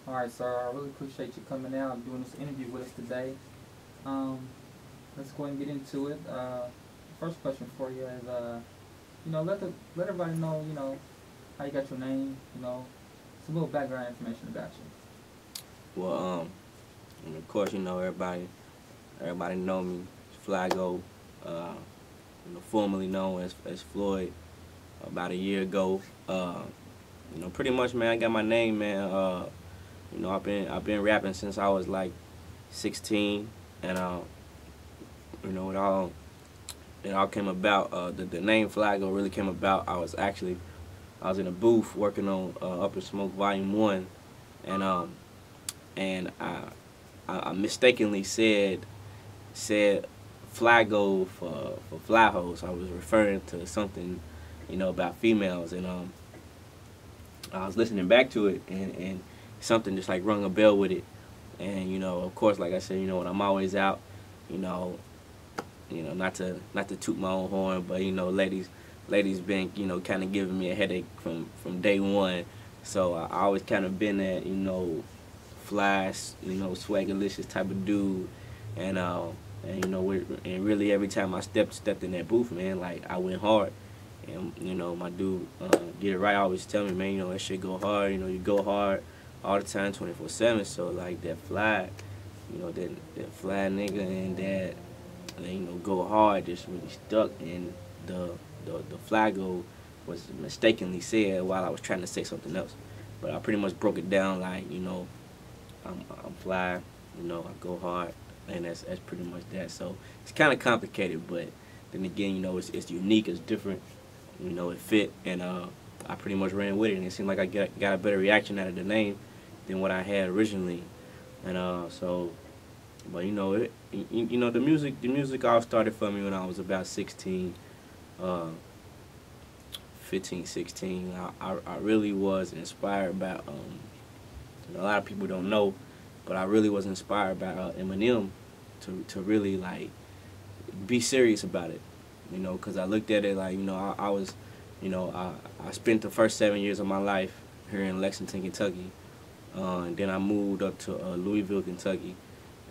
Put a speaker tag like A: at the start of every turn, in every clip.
A: All right, sir. I really appreciate you coming out and doing this interview with us today. Um, let's go ahead and get into it. First question for you is, let everybody know, how you got your name, some little background information about you.
B: Well, and of course, everybody know me, FLYGO, formerly known as Floyd. About a year ago, pretty much, man, I got my name, man. I've been rapping since I was like 16, and you know, it all it all came about. The name FLYGO really came about. I was in a booth working on Up in Smoke Volume 1, and I mistakenly said FLYGO for fly hose. I was referring to something, about females, and I was listening back to it, and something just like rung a bell with it, and of course, like I said, when I'm always out, you know, not to toot my own horn, but ladies been kind of giving me a headache from day one, so I always kind of been that fly, swaggerlicious type of dude, and really every time I stepped in that booth, man, like I went hard. And my dude, Get It Right, always tell me, man, that shit go hard. You go hard all the time, 24/7. So like that fly, that fly nigga and that, go hard just really stuck. And the FLYGO was mistakenly said while I was trying to say something else. But I pretty much broke it down like, I'm fly, I go hard, and that's pretty much that. So it's kind of complicated, but then again, it's unique, it's different. It fit, and I pretty much ran with it, and it seemed like I got a better reaction out of the name than what I had originally, and but the music all started for me when I was about 16, 15, 16. I really was inspired by, a lot of people don't know, but I really was inspired by Eminem to really like be serious about it. Because I looked at it like, I was, I spent the first 7 years of my life here in Lexington, Kentucky, and then I moved up to Louisville, Kentucky,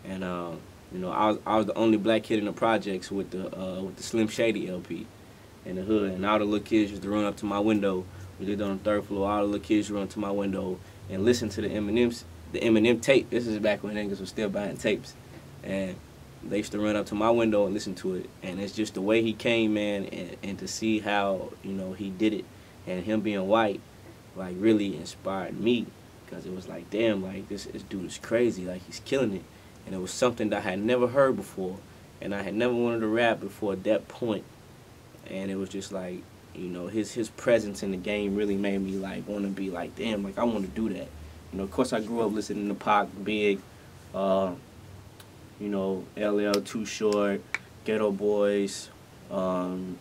B: and I was the only black kid in the projects with the Slim Shady LP in the hood, and all the little kids used to run up to my window. We lived on the third floor. All the little kids used to run to my window and listen to the Eminem tape. This is back when niggas was still buying tapes, and they used to run up to my window and listen to it, and it's just the way he came, man, and to see how, he did it, and him being white, like, really inspired me, because it was like, damn, like, this dude is crazy, like, he's killing it, and it was something that I had never heard before, and I had never wanted to rap before at that point, and it was just like, his presence in the game really made me, like, want to be like, damn, like, I want to do that. Of course, I grew up listening to Pac, Big, LL, Too Short, Ghetto Boys, Sibo.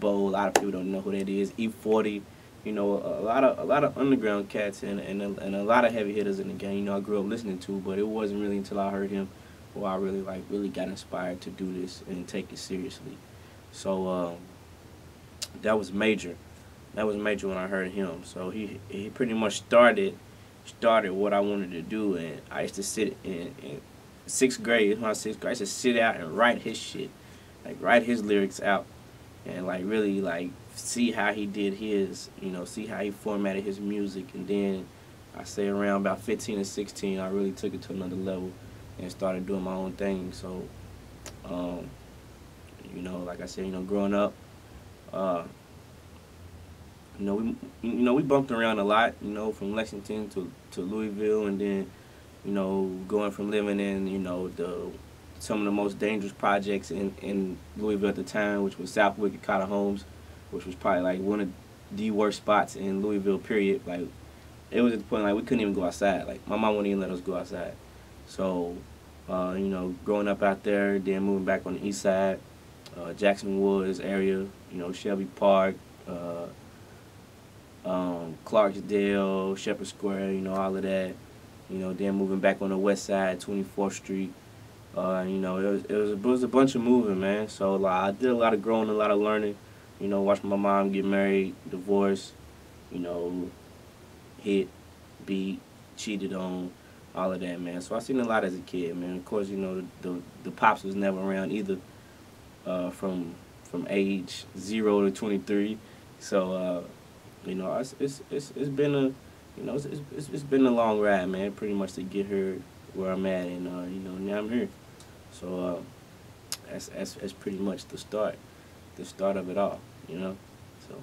B: A lot of people don't know who that is. E40, a lot of underground cats and a lot of heavy hitters in the game. I grew up listening to, but it wasn't really until I heard him where I really got inspired to do this and take it seriously. So that was major. That was major when I heard him. So he pretty much started what I wanted to do, and I used to sit in sixth grade. I used to sit out and write his shit, like write his lyrics out, and like really like see how he did his, see how he formatted his music. And then I say around about 15 or 16, I really took it to another level and started doing my own thing. So, like I said, growing up, we bumped around a lot, from Lexington to Louisville, and then, going from living in, some of the most dangerous projects in Louisville at the time, which was Southwick and Cotter Homes, which was probably like one of the worst spots in Louisville, period. Like, it was at the point like we couldn't even go outside. Like, my mom wouldn't even let us go outside. So, growing up out there, then moving back on the east side, Jackson Woods area, Shelby Park, Clarksdale, Shepherd Square, all of that. Then moving back on the west side, 24th Street. It was a bunch of moving, man. So like, I did a lot of growing, a lot of learning. Watched my mom get married, divorced, you know, hit, beat, cheated on, all of that, man. So I seen a lot as a kid, man. Of course, you know, the pops was never around either, from age 0 to 23. So you know, it's been a, you know, it's been a long ride, man. Pretty much to get here where I'm at, and you know, now I'm here. So that's pretty much the start of it all, you know. So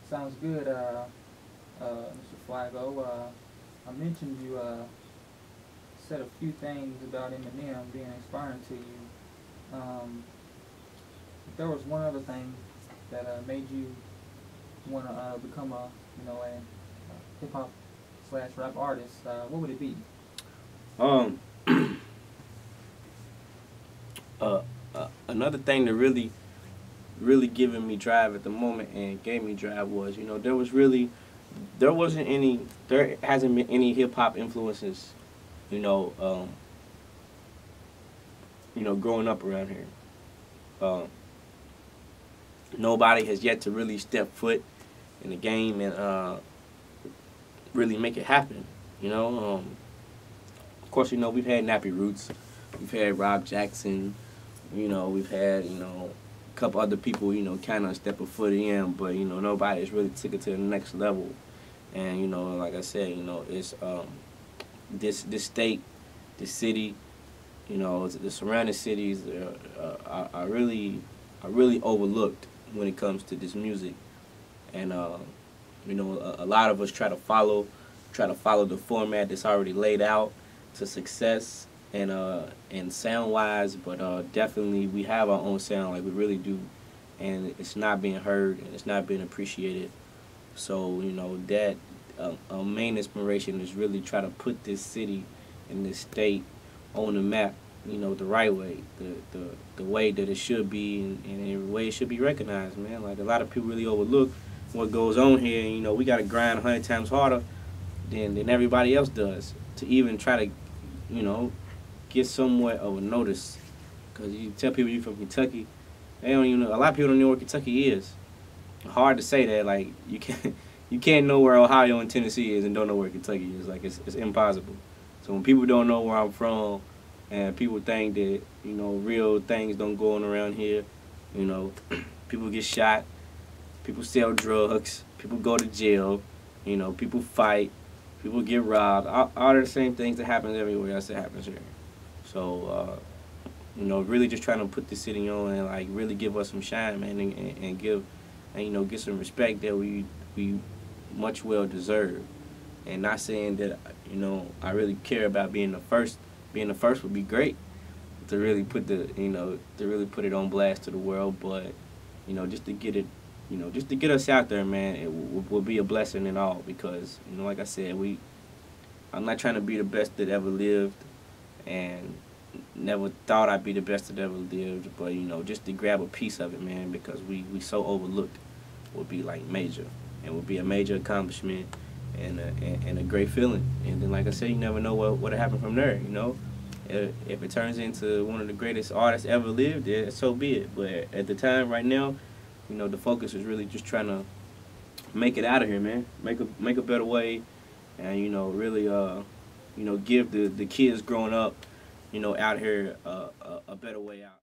A: Sounds good, Mr. Flygo. I mentioned you said a few things about Eminem being inspiring to you. If there was one other thing that made you want to become a, you know, a hip hop slash rap artist, what would it be?
B: um another thing that really giving me drive at the moment and gave me drive was, you know, there hasn't been any hip hop influences, growing up around here. Nobody has yet to really step foot in the game and really make it happen. Of course, we've had Nappy Roots, we've had Rob Jackson, we've had a couple other people kind of step a foot in, but nobody's really took it to the next level. And like I said, it's this state, this city, the surrounding cities are really overlooked when it comes to this music. And a lot of us try to follow the format that's already laid out to success and sound wise, but definitely we have our own sound, like we really do, and it's not being heard and it's not being appreciated. So that our main inspiration is really try to put this city and this state on the map, the right way, the way that it should be, and the way it should be recognized, man. Like, a lot of people really overlook what goes on here, and we got to grind 100 times harder than everybody else does to even try to, get somewhat of a notice. Because you tell people you're from Kentucky, they don't even know. A lot of people don't know where Kentucky is. Hard to say that. Like, you can't know where Ohio and Tennessee is and don't know where Kentucky is. Like, it's impossible. So when people don't know where I'm from, and people think that real things don't go on around here, people get shot, people sell drugs, people go to jail, people fight, people get robbed. All the same things that happens everywhere else that happens here. So really just trying to put the city on and like really give us some shine, man, and give get some respect that we much well deserve. And not saying that I really care about being the first. Being the first would be great to really put it on blast to the world, but just to get it, just to get us out there, man, it will be a blessing and all, because like I said, I'm not trying to be the best that ever lived, and never thought I'd be the best that ever lived, but just to grab a piece of it, man, because we so overlooked, would be like major, and would be a major accomplishment. And a great feeling. And then, like I said, you never know what'll happen from there. If it turns into one of the greatest artists ever lived, yeah, so be it. But at the time, right now, the focus is really just trying to make it out of here, man. Make a better way, and really give the kids growing up, out here a better way out.